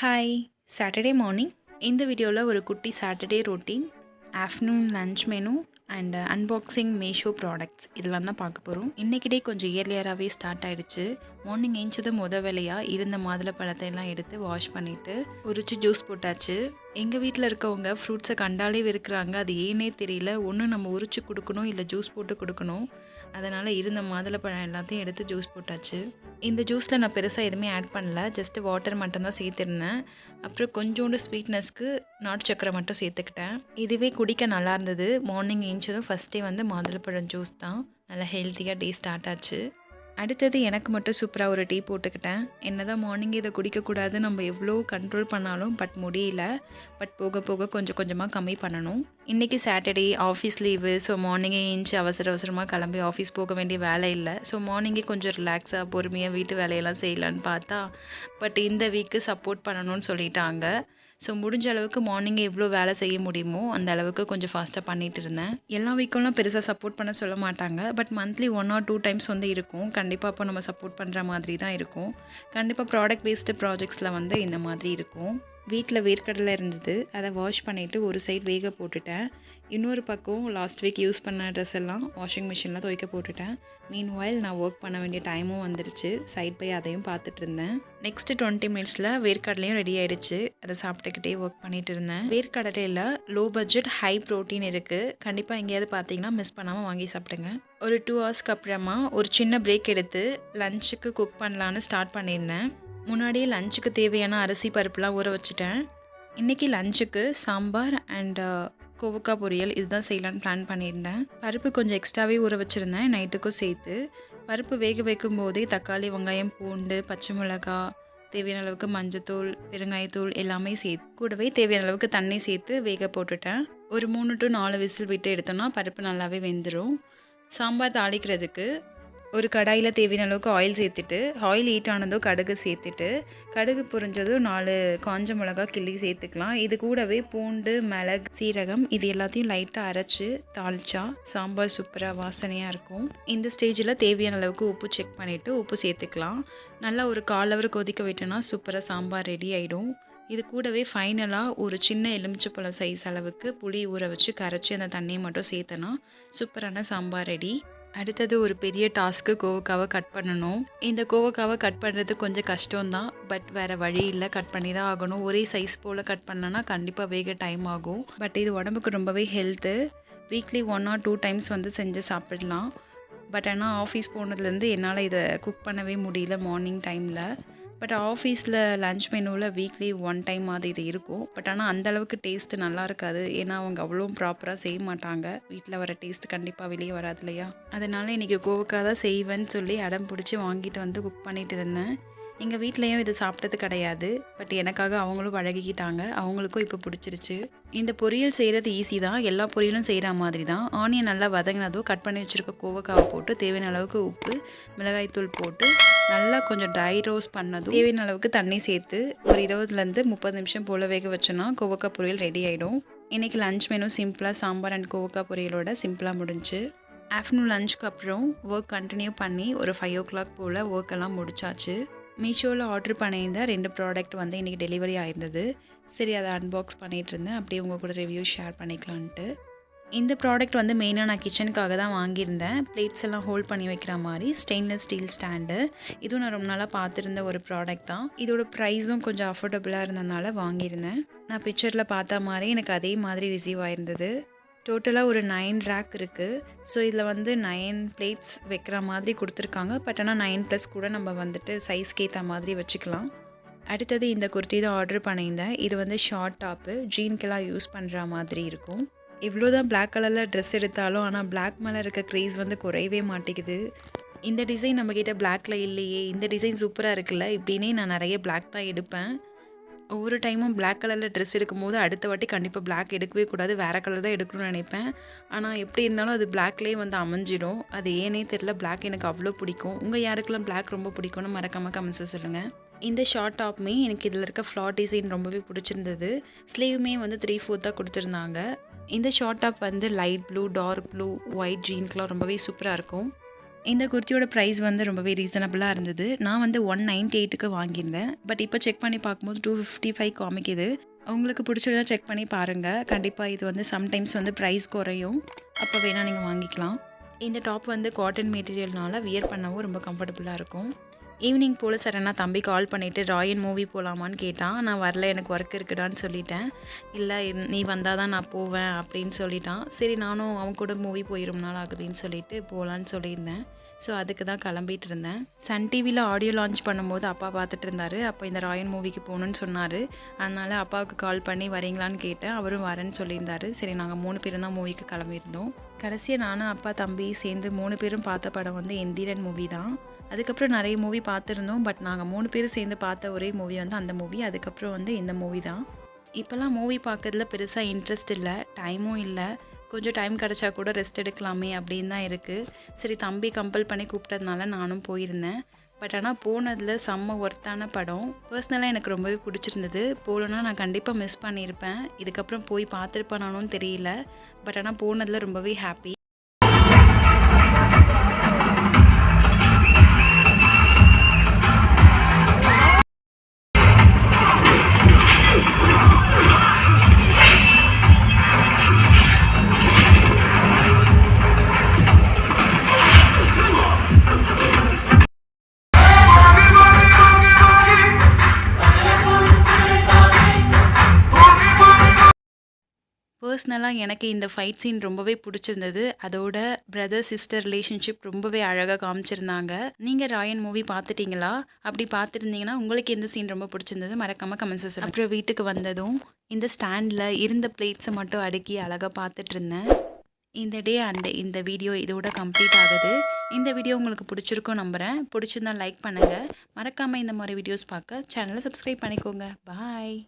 Hi Saturday morning இந்த வீடியோவில் ஒரு குட்டி Saturday routine afternoon lunch menu and unboxing Meesho products இதெல்லாம் தான் பார்க்க போகிறோம். இன்றைக்கி டே கொஞ்சம் இயர்லியராகவே ஸ்டார்ட் ஆகிடுச்சு. மார்னிங் ஏஞ்சதும் வேலையாக இருந்த மாதுளை பழத்தை எல்லாம் எடுத்து வாஷ் பண்ணிவிட்டு உரிச்சு ஜூஸ் போட்டாச்சு. எங்கள் வீட்டில் இருக்கவங்க ஃப்ரூட்ஸை கண்டாலே வெறுக்கிறாங்க. அது ஏனே தெரியல. ஒன்று நம்ம உரிச்சு கொடுக்கணும், இல்லை ஜூஸ் போட்டு கொடுக்கணும். அதனால் இருந்த மாதுளை பழம் எல்லாத்தையும் எடுத்து ஜூஸ் போட்டாச்சு. இந்த ஜூஸில் நான் பெருசாக எதுவுமே ஆட் பண்ணல, ஜஸ்ட்டு வாட்டர் மட்டும்தான் சேர்த்துருந்தேன். அப்புறம் கொஞ்சோண்டு ஸ்வீட்னஸ்க்கு நாட்டு சக்கரை மட்டும் சேர்த்துக்கிட்டேன். இதுவே குடிக்க நல்லா இருந்தது. மார்னிங் ஏஞ்சதும் ஃபஸ்ட்டே மாதுளை ஜூஸ் தான். நல்லா ஹெல்த்தியாக டே ஸ்டார்ட் ஆச்சு. அடுத்தது எனக்கு மட்டும் சூப்பராக ஒரு டீ போட்டுக்கிட்டேன். என்ன தான் மார்னிங் இதை குடிக்கக்கூடாது நம்ம எவ்வளோ கண்ட்ரோல் பண்ணாலும் முடியல. போக போக கொஞ்சம் கொஞ்சமாக கம்மி பண்ணணும். இன்றைக்கி சாட்டர்டே ஆஃபீஸ் லீவு. ஸோ மார்னிங்கே ஏஞ்சி அவசரமாக கிளம்பி ஆஃபீஸ் போக வேண்டிய வேலை இல்லை. ஸோ மார்னிங்கே கொஞ்சம் ரிலாக்ஸாக பொறுமையாக வீட்டு வேலையெல்லாம் செய்யலான்னு பார்த்தா இந்த வீக்கு சப்போர்ட் பண்ணணும்னு சொல்லிட்டாங்க. ஸோ முடிஞ்ச அளவுக்கு மார்னிங்கே எவ்வளோ வேலை செய்ய முடியுமோ அந்த அளவுக்கு கொஞ்சம் ஃபாஸ்ட்டாக பண்ணிகிட்டு இருந்தேன். எல்லா வீக்கெல்லாம் பெருசாக சப்போர்ட் பண்ண சொல்ல மாட்டாங்க. மந்த்லி 1 or 2 டைம்ஸ் இருக்கும். கண்டிப்பாக அப்போ நம்ம சப்போர்ட் பண்ணுற மாதிரி தான் இருக்கும். கண்டிப்பாக ப்ராடக்ட் பேஸ்டு ப்ராஜெக்ட்ஸில் இந்த மாதிரி இருக்கும். வீட்டில் வேர்க்கடலை இருந்தது, அதை வாஷ் பண்ணிவிட்டு ஒரு சைட் வேக போட்டுட்டேன். இன்னொரு பக்கம் லாஸ்ட் வீக் யூஸ் பண்ண ட்ரெஸ் எல்லாம் வாஷிங் மிஷினில் துவைக்க போட்டுட்டேன். மீன்வாயில் நான் ஒர்க் பண்ண வேண்டிய டைமும் வந்துருச்சு. சைட் பை அதையும் பார்த்துட்டு இருந்தேன். நெக்ஸ்ட்டு 20 மினிட்ஸில் வேர்க்கடலையும் ரெடி ஆகிடுச்சு. அதை சாப்பிட்டுக்கிட்டே ஒர்க் பண்ணிகிட்டு இருந்தேன். வேர்க்கடலையில் லோ பட்ஜெட் ஹை ப்ரோட்டீன் இருக்குது. கண்டிப்பாக எங்கேயாவது பார்த்தீங்கன்னா மிஸ் பண்ணாமல் வாங்கி சாப்பிடுங்க. ஒரு 2 ஹவர்ஸ்க்கு அப்புறமா ஒரு சின்ன பிரேக் எடுத்து லஞ்சுக்கு குக் பண்ணலான்னு ஸ்டார்ட் பண்ணியிருந்தேன். முன்னாடியே லஞ்சுக்கு தேவையான அரிசி பருப்புலாம் ஊற வச்சுட்டேன். இன்றைக்கி லஞ்சுக்கு சாம்பார் அண்ட் கோவக்காய் பொரியல் இதுதான் செய்யலான்னு பிளான் பண்ணியிருந்தேன். பருப்பு கொஞ்சம் எக்ஸ்ட்ராவே ஊற வச்சுருந்தேன் நைட்டுக்கும் சேர்த்து. பருப்பு வேக வைக்கும் போதே தக்காளி, வெங்காயம், பூண்டு, பச்சை மிளகாய், தேவையான அளவுக்கு மஞ்சத்தூள், பெருங்காயத்தூள் எல்லாமே சேர்த்து கூடவே தேவையான அளவுக்கு தண்ணி சேர்த்து வேக போட்டுட்டேன். ஒரு 3 to 4 விசில் விட்டு எடுத்தோம்னா பருப்பு நல்லாவே வெந்துடும். சாம்பார் தாளிக்கிறதுக்கு ஒரு கடாயில் தேவையான அளவுக்கு ஆயில் சேர்த்துட்டு, ஆயில் ஹீட் ஆனதோ கடுகு சேர்த்துட்டு, கடுகு பொரிஞ்சதும் 4 காஞ்ச மிளகா கிள்ளி சேர்த்துக்கலாம். இது கூடவே பூண்டு, மிளகு, சீரகம் இது எல்லாத்தையும் லைட்டாக அரைச்சி தாளிச்சா சாம்பார் சூப்பராக வாசனையாக இருக்கும். இந்த ஸ்டேஜில் தேவையான அளவுக்கு உப்பு செக் பண்ணிவிட்டு உப்பு சேர்த்துக்கலாம். நல்லா ஒரு 1/4 hour கொதிக்க விட்டோன்னா சூப்பராக சாம்பார் ரெடி ஆகிடும். இது கூடவே ஃபைனலாக ஒரு சின்ன எலுமிச்சப்பழம் சைஸ் அளவுக்கு புளி ஊற வச்சு கரைச்சி அந்த தண்ணியை மட்டும் சேர்த்தனா சூப்பரான சாம்பார் ரெடி. அடுத்தது ஒரு பெரிய டாஸ்க்கு கோவக்காவை கட் பண்ணணும். இந்த கோவக்காவை கட் பண்ணுறது கொஞ்சம் கஷ்டம்தான். வேறு வழி இல்லை, கட் பண்ணி தான் ஆகணும். ஒரே சைஸ் போல் கட் பண்ணனா கண்டிப்பாக வேக டைம் ஆகும். இது உடம்புக்கு ரொம்பவே ஹெல்த்து. வீக்லி 1 or 2 டைம்ஸ் செஞ்சு சாப்பிடலாம். ஆனால் ஆஃபீஸ் போனதுலேருந்து என்னால் இதை குக் பண்ணவே முடியல மார்னிங் டைமில். ஆஃபீஸில் லன்ச் மெனுவில் வீக்லி 1 டைம் அது இது இருக்கும். ஆனால் அந்தளவுக்கு டேஸ்ட்டு நல்லா இருக்காது. ஏன்னா அவங்க அவ்வளோ ப்ராப்பராக செய்ய மாட்டாங்க. வீட்டில் வர டேஸ்ட்டு கண்டிப்பாக வெளியே வராது இல்லையா. அதனால் இன்றைக்கி கோவக்காய் தான் செய்வேன்னு சொல்லி அடம் பிடிச்சி வாங்கிட்டு குக் பண்ணிகிட்டு இருந்தேன். எங்கள் வீட்லேயும் இது சாப்பிட்டது கிடையாது. எனக்காக அவங்களும் பழகிக்கிட்டாங்க. அவங்களுக்கும் இப்போ பிடிச்சிருச்சு. இந்த பொரியல் செய்கிறது ஈஸி தான். எல்லா பொரியலும் செய்கிற மாதிரி தான். ஆனியன் நல்லா வதங்கினதும் கட் பண்ணி வச்சுருக்க கோவக்காவை போட்டு தேவையான அளவுக்கு உப்பு, மிளகாய்த்தூள் போட்டு நல்லா கொஞ்சம் ட்ரை ரோஸ்ட் பண்ணதும் தேவையான அளவுக்கு தண்ணி சேர்த்து ஒரு 20 to 30 நிமிஷம் போல் வேக வச்சோன்னா கோவக்காய் பொரியல் ரெடி ஆகிடும். இன்றைக்கி லன்ச் மெனு சிம்பிளாக சாம்பார் அண்ட் கோவக்காய் பொரியலோட சிம்பிளாக முடிஞ்சு. ஆஃப்டர்நூன் லஞ்சுக்கு அப்புறம் ஒர்க் கண்டினியூ பண்ணி ஒரு 5 o'clock போல் ஒர்க் எல்லாம் முடிச்சாச்சு. மீஷோவில் ஆர்டர் பண்ணியிருந்த 2 ப்ராடக்ட் இன்றைக்கி டெலிவரி ஆயிருந்தது. சரி, அதை அன்பாக்ஸ் பண்ணிகிட்டு இருந்தேன். அப்படியே உங்கள் கூட ரிவ்யூ ஷேர் பண்ணிக்கலான்ட்டு. இந்த ப்ராடக்ட் மெயினாக நான் கிச்சனுக்காக தான் வாங்கியிருந்தேன். பிளேட்ஸ் எல்லாம் ஹோல்ட் பண்ணி வைக்கிற மாதிரி ஸ்டெயின்லெஸ் ஸ்டீல் ஸ்டாண்டு. இதுவும் நான் ரொம்ப நாளாக பார்த்துருந்த ஒரு ப்ராடக்ட் தான். இதோட ப்ரைஸும் கொஞ்சம் அஃபோர்டபுளாக இருந்ததுனால வாங்கியிருந்தேன். நான் பிக்சரில் பார்த்த மாதிரி எனக்கு அதே மாதிரி ரிசீவ் ஆயிருந்தது. டோட்டலாக ஒரு 9 ரேக் இருக்குது. ஸோ இதில் 9 பிளேட்ஸ் வைக்கிற மாதிரி கொடுத்துருக்காங்க. ஆனால் 9+ கூட நம்ம சைஸ்க்கு ஏற்ற மாதிரி வச்சுக்கலாம். அடுத்தது இந்த குர்த்தி தான் ஆர்டர் பண்ணியிருந்தேன். இது ஷார்ட் டாப்பு, ஜீன்கெல்லாம் யூஸ் பண்ணுற மாதிரி இருக்கும். இவ்வளோ தான் பிளாக் கலரில் ட்ரெஸ் எடுத்தாலும் ஆனால் பிளாக் மேலே இருக்க க்ரேஸ் குறையவே மாட்டேங்குது. இந்த டிசைன் நம்மக்கிட்ட பிளாக்ல இல்லையே, இந்த டிசைன் சூப்பராக இருக்குல்ல, இப்படின்னே நான் நிறைய பிளாக் தான் எடுப்பேன். ஒவ்வொரு டைமும் பிளாக் கலரில் ட்ரெஸ் எடுக்கும்போது அடுத்த வாட்டி கண்டிப்பாக பிளாக் எடுக்கவே கூடாது, வேறு கலர் தான் எடுக்கணும்னு நினைப்பேன். ஆனால் எப்படி இருந்தாலும் அது பிளாக்லேயே அமைஞ்சிடும். அது ஏனே தெரியல, பிளாக் எனக்கு அவ்வளோ பிடிக்கும். உங்கள் யாருக்கெல்லாம் பிளாக் ரொம்ப பிடிக்கும்னு மறக்காமல் கமெண்ட்ஸில் சொல்லுங்கள். இந்த ஷார்ட் டாப்புமே எனக்கு இதில் இருக்க ஃப்ளார் டிசைன் ரொம்பவே பிடிச்சிருந்தது. ஸ்லீவுமே 3/4 கொடுத்துருந்தாங்க. இந்த short top light blue, dark blue, white, ஜீன்க்கெலாம் ரொம்பவே சூப்பராக இருக்கும். இந்த குர்த்தியோட ப்ரைஸ் வந்து ரொம்பவே ரீசனபிளாக இருந்தது. நான் வந்து 198க்கு வாங்கியிருந்தேன். பட் இப்போ செக் பண்ணி பார்க்கும்போது 255 காமிக்குது. உங்களுக்கு பிடிச்சிருந்தா செக் பண்ணி பாருங்கள். கண்டிப்பாக இது வந்து சம்டைம்ஸ் வந்து ப்ரைஸ் குறையும். அப்போ வேணால் நீங்கள் வாங்கிக்கலாம். இந்த டாப் வந்து காட்டன் மெட்டீரியல்னால வியர் பண்ணவும் ரொம்ப கம்ஃபர்டபுளாக இருக்கும். ஈவினிங் போல் சடனாக தம்பி கால் பண்ணிவிட்டு ராயன் மூவி போகலாமான்னு கேட்டான். நான் வரல, எனக்கு ஒர்க் இருக்குடான்னு சொல்லிட்டேன். இல்லை நீ வந்தால் தான் நான் போவேன் அப்படின்னு சொல்லிட்டான். சரி நானும் அவன் கூட மூவி போய் ரொம்ப நாள் ஆகுதுன்னு சொல்லிட்டு போகலான்னு சொல்லியிருந்தேன். ஸோ அதுக்கு தான் கிளம்பிட்டு இருந்தேன். சன் டிவியில் ஆடியோ லான்ச் பண்ணும்போது அப்பா பார்த்துட்டு இருந்தார். அப்போ இந்த ராயன் மூவிக்கு போகணுன்னு சொன்னார். அதனால் அப்பாவுக்கு கால் பண்ணி வரீங்களான்னு கேட்டேன். அவரும் வரேன்னு சொல்லியிருந்தார். சரி நாங்கள் 3 பேரும் தான் மூவிக்கு கிளம்பியிருந்தோம். கடைசியாக நானும் அப்பா தம்பி சேர்ந்து 3 பேரும் பார்த்த படம் வந்து எந்திரன் மூவி தான். அதுக்கப்புறம் நிறைய மூவி பார்த்துருந்தோம். பட் நாங்கள் 3 பேரும் சேர்ந்து பார்த்த ஒரே மூவி வந்து அந்த மூவி. அதுக்கப்புறம் வந்து இந்த மூவி தான். இப்போல்லாம் மூவி பார்க்கறதுல பெருசாக இன்ட்ரெஸ்ட் இல்லை, டைமும் இல்லை. கொஞ்சம் டைம் கிடச்சா கூட ரெஸ்ட் எடுக்கலாமே அப்படின்னு தான் இருக்குது. சரி தம்பி கம்பல் பண்ணி கூப்பிட்டதுனால நானும் போயிருந்தேன். பட் ஆனால் போனதில் செம்ம ஒர்த்தான படம். பர்சனலாக எனக்கு ரொம்பவே பிடிச்சிருந்தது. போகலன்னா நான் கண்டிப்பாக மிஸ் பண்ணியிருப்பேன். இதுக்கப்புறம் போய் பார்த்துருப்பேனானும் தெரியல. பட் ஆனால் போனதில் ரொம்பவே ஹாப்பி. பர்சனலாக எனக்கு இந்த ஃபைட் சீன் ரொம்பவே பிடிச்சிருந்தது. அதோட பிரதர் சிஸ்டர் ரிலேஷன்ஷிப் ரொம்பவே அழகாக காமிச்சிருந்தாங்க. நீங்கள் ராயன் மூவி பார்த்துட்டிங்களா? அப்படி பார்த்துருந்தீங்கன்னா உங்களுக்கு எந்த சீன் ரொம்ப பிடிச்சிருந்தது மறக்காமல் கமெண்ட்ஸ் சொல்லுங்கள். அப்புறம் வீட்டுக்கு வந்ததும் இந்த ஸ்டாண்டில் இருந்த பிளேட்ஸை மட்டும் அடுக்கி அழகாக பார்த்துட்டு இருந்தேன். இந்த டே அண்ட் இந்த வீடியோ இதோட கம்ப்ளீட் ஆகுது. இந்த வீடியோ உங்களுக்கு பிடிச்சிருக்கும் நம்புகிறேன். பிடிச்சிருந்தா லைக் பண்ணுங்கள். மறக்காமல் இந்த மாதிரி வீடியோஸ் பார்க்க சேனலை சப்ஸ்கிரைப் பண்ணிக்கோங்க. பாய்.